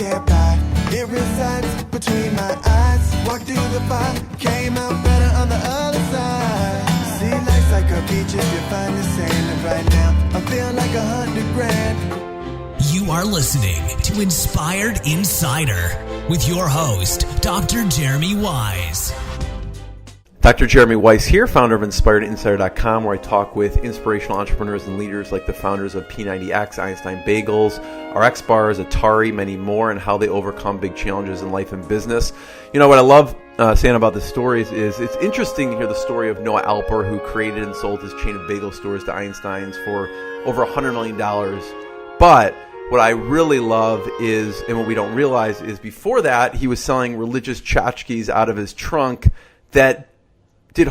can't buy. It resides between my eyes. Walked through the fire, came out better on the other side. See, life's like a beach if you find the sand. And right now, I feel like $100,000. You are listening to Inspired Insider with your host, Dr. Jeremy Wise. Dr. Jeremy Weiss here, founder of InspiredInsider.com, where I talk with inspirational entrepreneurs and leaders like the founders of P90X, Einstein Bagels, RX Bars, Atari, many more, and how they overcome big challenges in life and business. You know, what I love saying about the stories is it's interesting to hear the story of Noah Alper, who created and sold his chain of bagel stores to Einstein's for over $100 million. But what I really love is, and what we don't realize is before that, he was selling religious tchotchkes out of his trunk that did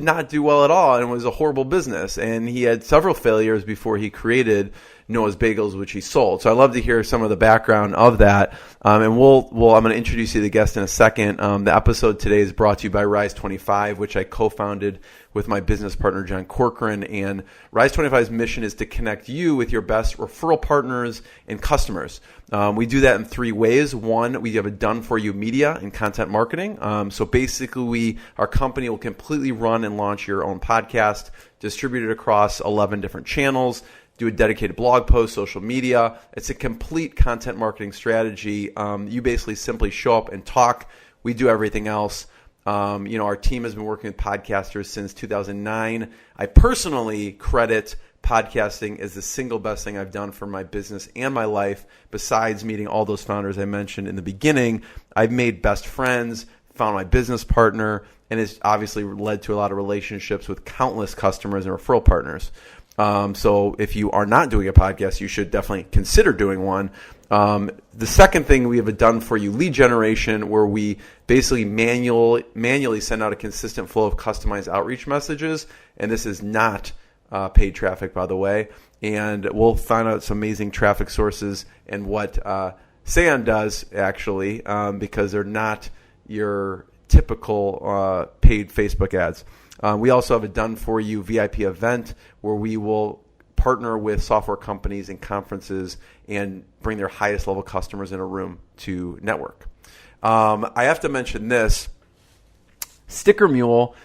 not do well at all, and was a horrible business. And he had several failures before he created Noah's Bagels, which he sold. So I'd love to hear some of the background of that. And I'm going to introduce you to the guest in a second. The episode today is brought to you by Rise 25, which I co-founded with my business partner, John Corcoran. And Rise 25's mission is to connect you with your best referral partners and customers. We do that in three ways. One, we have a done-for-you media and content marketing. So basically, our company will completely run and launch your own podcast, distribute it across 11 different channels, do a dedicated blog post, social media. It's a complete content marketing strategy. You basically simply show up and talk. We do everything else. Our team has been working with podcasters since 2009. I personally credit podcasting as the single best thing I've done for my business and my life. Besides meeting all those founders I mentioned in the beginning, I've made best friends, found my business partner, and it's obviously led to a lot of relationships with countless customers and referral partners. So if you are not doing a podcast, you should definitely consider doing one. The second thing, we have a done-for-you lead generation, where we basically manually send out a consistent flow of customized outreach messages. And this is not paid traffic, by the way. And we'll find out some amazing traffic sources and what Sayan does, actually, because they're not your typical paid Facebook ads. We also have a done-for-you VIP event where we will partner with software companies and conferences and bring their highest level customers in a room to network. I have to mention this. Sticker Mule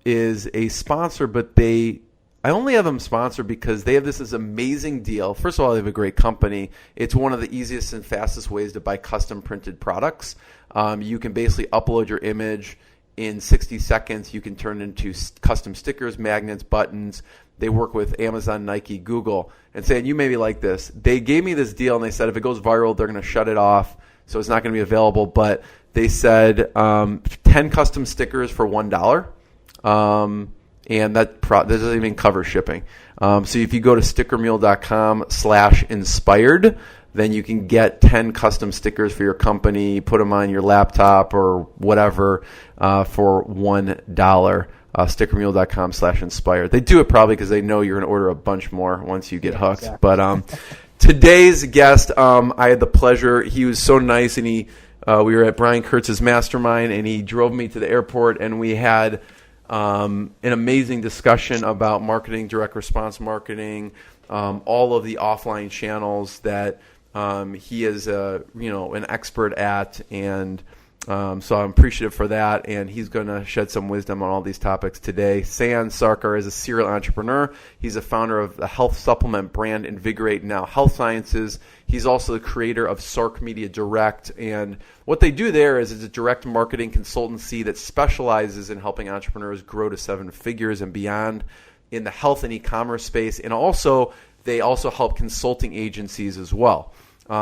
is a sponsor, but I only have them sponsored because they have this amazing deal. First of all, they have a great company. It's one of the easiest and fastest ways to buy custom printed products. You can basically upload your image. In 60 seconds, you can turn into custom stickers, magnets, buttons. They work with Amazon, Nike, Google. And saying, you maybe like this. They gave me this deal, and they said if it goes viral, they're going to shut it off, so it's not going to be available. But they said 10 custom stickers for $1, and that doesn't even cover shipping. So if you go to stickermule.com/inspired, then you can get 10 custom stickers for your company, put them on your laptop or whatever for $1. Stickermule.com/inspired. They do it probably because they know you're going to order a bunch more once you get hooked. Exactly. But today's guest, I had the pleasure. He was so nice, and we were at Brian Kurtz's mastermind, and he drove me to the airport, and we had an amazing discussion about marketing, direct response marketing, all of the offline channels that he is an expert at, and so I'm appreciative for that, and he's going to shed some wisdom on all these topics today. Sayan Sarkar is a serial entrepreneur. He's a founder of the health supplement brand Invigorate Now Health Sciences. He's also the creator of Sark Media Direct, and what they do there is it's a direct marketing consultancy that specializes in helping entrepreneurs grow to 7 figures and beyond in the health and e-commerce space, and they also help consulting agencies as well.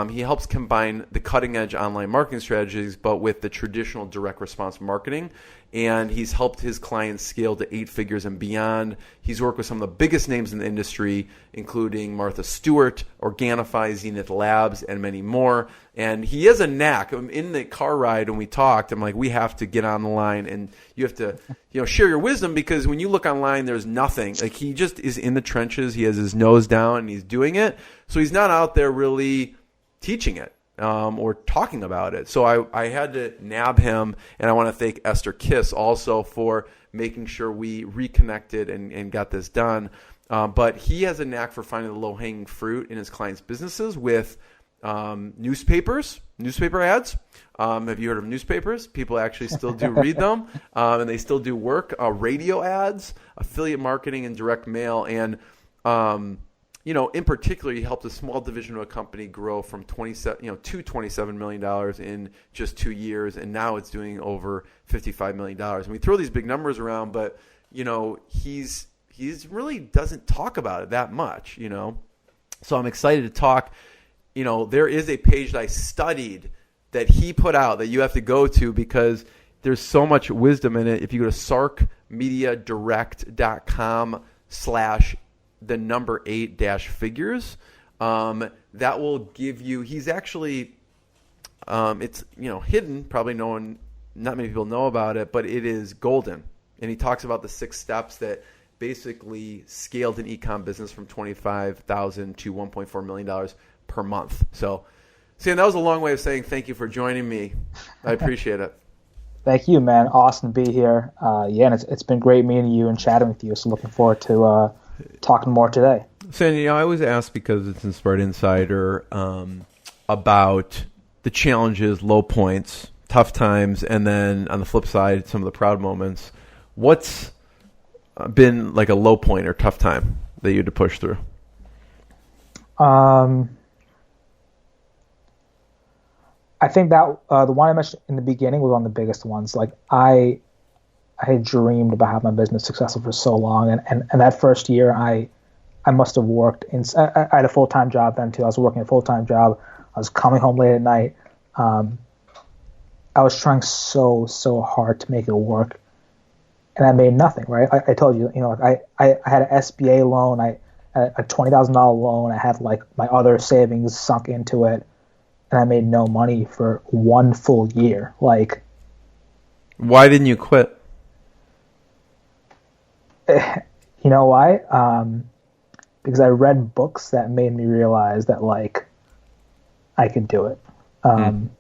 He helps combine the cutting-edge online marketing strategies, but with the traditional direct response marketing. And he's helped his clients scale to 8 figures and beyond. He's worked with some of the biggest names in the industry, including Martha Stewart, Organifi, Zenith Labs, and many more. And he has a knack. In the car ride when we talked, I'm like, we have to get on the line, and you have to share your wisdom, because when you look online, there's nothing. Like, he just is in the trenches. He has his nose down, and he's doing it. So he's not out there really teaching it or talking about it. So I had to nab him, and I want to thank Esther Kiss also for making sure we reconnected and got this done. But he has a knack for finding the low-hanging fruit in his clients' businesses with newspaper ads. Have you heard of newspapers? People actually still do read them, and they still do work. Radio ads, affiliate marketing, and direct mail. And, in particular, he helped a small division of a company grow from to $27 million in just 2 years, and now it's doing over $55 million. And we throw these big numbers around, but, he's really doesn't talk about it that much, So I'm excited to talk. There is a page that I studied that he put out that you have to go to because there's so much wisdom in it. If you go to sarkmediadirect.com/8-figures, that will give you, he's actually, it's, hidden, probably not many people know about it, but it is golden. And he talks about the 6 steps that basically scaled an e-com business from $25,000 to $1.4 million per month. So, Sayan, that was a long way of saying thank you for joining me. I appreciate it. Thank you, man. Awesome to be here. And it's been great meeting you and chatting with you. So looking forward to talking more today. Sayan, I always ask because it's Inspired Insider about the challenges, low points, tough times, and then on the flip side, some of the proud moments. What's been like a low point or tough time that you had to push through? I think that the one I mentioned in the beginning was one of the biggest ones. Like I had dreamed about having my business successful for so long, and that first year I must have worked I had a full-time job then too. I was working a full-time job. I was coming home late at night. I was trying so hard to make it work, and I made nothing. Right? I told you, I had an SBA loan. I had a $20,000 loan. I had like my other savings sunk into it. And I made no money for 1 full year. Like, why didn't you quit? You know why? Because I read books that made me realize that like I could do it. And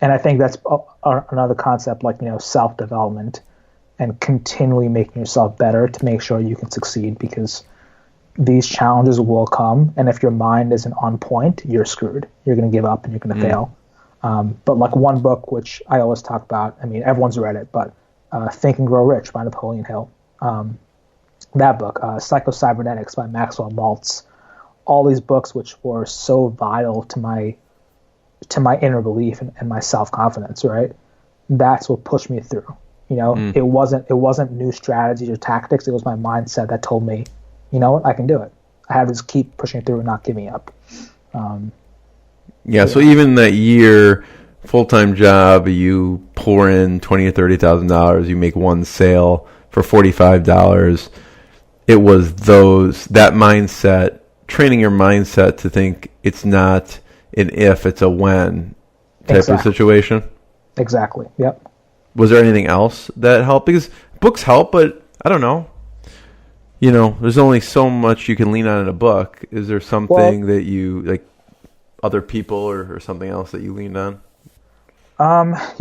I think that's another concept, like self-development and continually making yourself better to make sure you can succeed. Because these challenges will come, and if your mind isn't on point, you're screwed. You're going to give up and you're going to fail. But like one book, which I always talk about, I mean, everyone's read it, but Think and Grow Rich by Napoleon Hill. That book, Psycho-Cybernetics by Maxwell Maltz. All these books which were so vital to my inner belief and my self-confidence, right? That's what pushed me through. It wasn't new strategies or tactics. It was my mindset that told me, you know what, I can do it. I have to just keep pushing through and not giving up. So even that year, full-time job, you pour in $20,000 or $30,000, you make one sale for $45. It was that mindset, training your mindset to think it's not an if, it's a when type of situation. Exactly. Yep. Was there anything else that helped? Because books help, but I don't know. There's only so much you can lean on in a book. Is there something that you, like other people or something else that you leaned on? At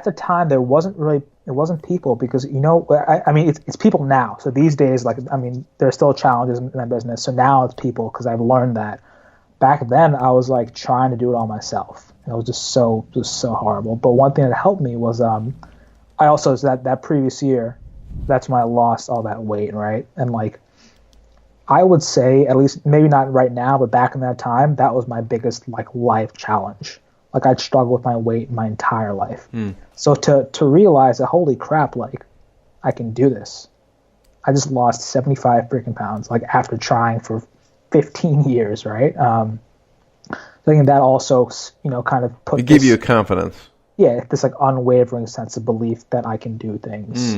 the time, it wasn't people because, I mean, it's people now. So these days, there are still challenges in my business. So now it's people because I've learned that. Back then, I was like trying to do it all myself. And it was just so horrible. But one thing that helped me was I also, that previous year, that's when I lost all that weight, right? And like, I would say, at least maybe not right now, but back in that time, that was my biggest like life challenge. Like I'd struggled with my weight my entire life. So to realize that, holy crap, like I can do this. I just lost 75 freaking pounds, like after trying for 15 years, right? I think that also, kind of put. It gave you a confidence. Yeah, this like unwavering sense of belief that I can do things.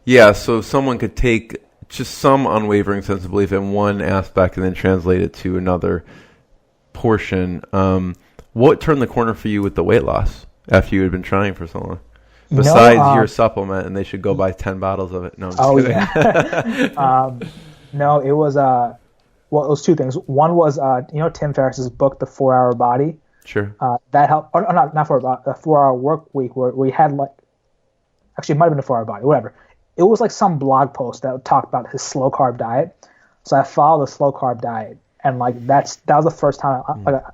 Yeah, so someone could take just some unwavering sense of belief in one aspect and then translate it to another portion. What turned the corner for you with the weight loss after you had been trying for so long? Besides your supplement, and they should go buy 10 bottles of it. No, I'm just kidding. Yeah. No, it was it was two things. One was Tim Ferriss's book, The 4-Hour Body. Sure. That helped. Or not 4-hour, a 4-hour work week where we had like. Actually, it might have been a 4-hour body, whatever. It was like some blog post that talked about his slow carb diet. So I followed the slow carb diet, And like that was the first time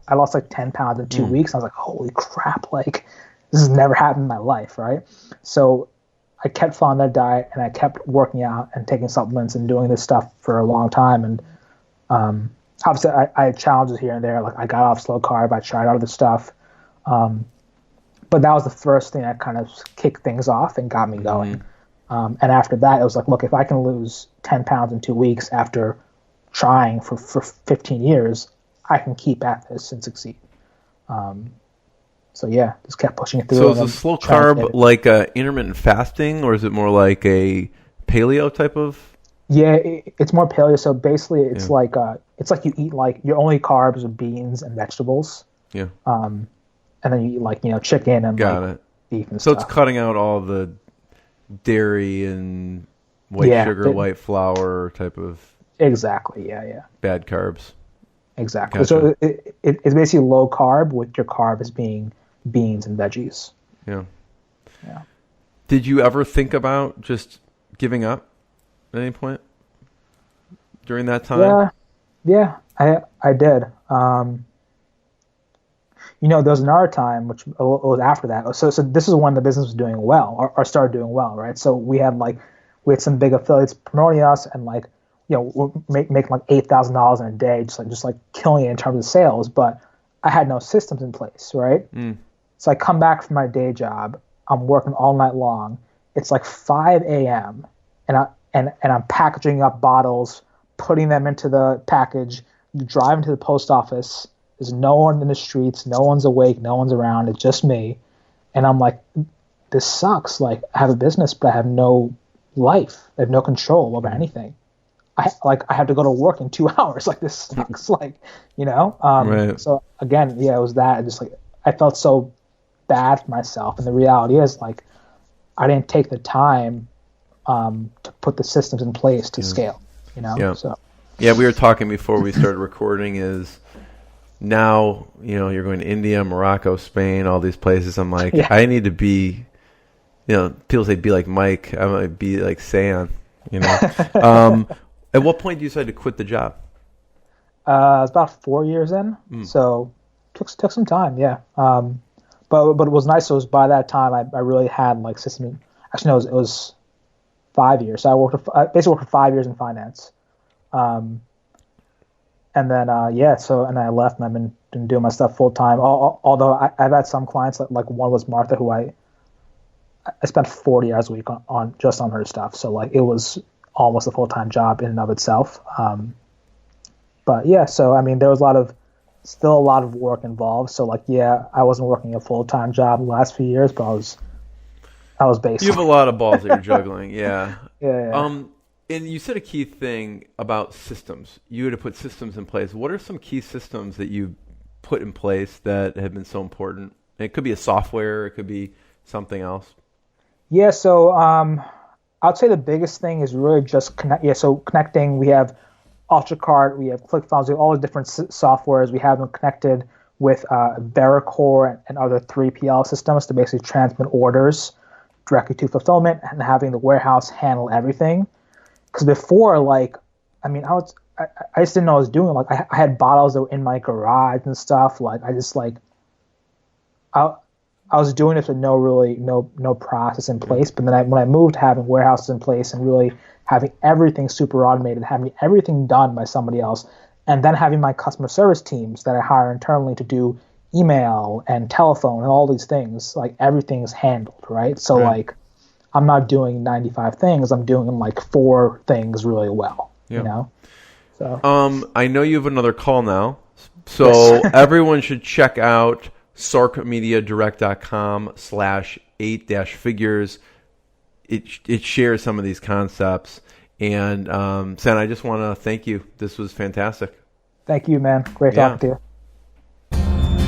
I lost like 10 pounds in 2 weeks. I was like, holy crap, like this has never happened in my life, right? So I kept following that diet, and I kept working out and taking supplements and doing this stuff for a long time. And obviously I had challenges here and there. Like I got off slow carb, I tried other stuff. But that was the first thing that kind of kicked things off and got me going. And after that, it was like, look, if I can lose 10 pounds in 2 weeks after trying for 15 years, I can keep at this and succeed. So yeah, just kept pushing it through. So is a slow carb like intermittent fasting, or is it more like a paleo type of? Yeah, it's more paleo. So basically, it's like you eat like your only carbs are beans and vegetables. Yeah. And then you eat like chicken and beef and so stuff. It's cutting out all the dairy and white sugar, white flour type of. Exactly. Yeah. Bad carbs. Exactly. Gotcha. So it's basically low carb with your carb as being beans and veggies. Yeah. Yeah. Did you ever think about just giving up at any point during that time? Yeah, I did. There was another time, which was after that. So this is when the business was doing well, or started doing well, right? So we had some big affiliates promoting us, and we're making like $8,000 in a day, just like killing it in terms of sales. But I had no systems in place, right? So I come back from my day job. I'm working all night long. It's like 5 a.m. and I'm packaging up bottles, putting them into the package, driving to the post office. There's no one in the streets. No one's awake. No one's around. It's just me. And I'm like, this sucks. Like, I have a business, but I have no life. I have no control over anything. I have to go to work in 2 hours. Like, this sucks. Right. So again, it was that. Just like, I felt so bad for myself. And the reality is, like, I didn't take the time to put the systems in place to scale, Yeah. So. Yeah, we were talking before we started recording is now, you're going to India, Morocco, Spain, all these places. I'm like, I need to be, people say be like Mike. I'm going to be like Sayan, At what point do you decide to quit the job? It was about 4 years in, so took some time, yeah. But it was nice. It was by that time I really had like system. Actually, no, it was 5 years. So I basically worked for 5 years in finance, and then and I left, and I've been doing my stuff full time. Although I've had some clients like one was Martha, who I spent 40 hours a week on just on her stuff. So like it was almost a full time job in and of itself. But yeah, so I mean, there was still a lot of work involved. So like, I wasn't working a full time job the last few years, but I was basically. You have a lot of balls that you're juggling. Yeah. Yeah. And you said a key thing about systems. You had to put systems in place. What are some key systems that you put in place that have been so important? It could be a software. It could be something else. Yeah. So I'd say the biggest thing is really just connect. Yeah. So connecting. We have UltraCart, we have ClickFunnels, we have all the different softwares. We have them connected with Vericore and other 3PL systems to basically transmit orders directly to fulfillment, and having the warehouse handle everything. Because before, I just didn't know what I was doing. Like I had bottles that were in my garage and stuff. Like I was doing it with no process in place. But then when I moved to having warehouses in place and really having everything super automated, having everything done by somebody else, and then having my customer service teams that I hire internally to do email and telephone and all these things, like everything's handled, right? So like I'm not doing 95 things, I'm doing like 4 things really well, So I know you have another call now. So everyone should check out sarkmediadirect.com/8-figures. It shares some of these concepts. And Sen, I just want to thank you. This was fantastic. Thank you, man. Great talking to you.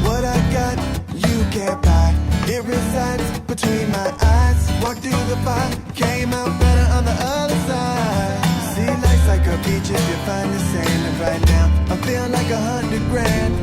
What I got, you can't buy. It resides between my eyes. Walked through the fire, came out better on the other side. See, life's like a beach if you find the sand. And right now, I'm feeling like $100 grand.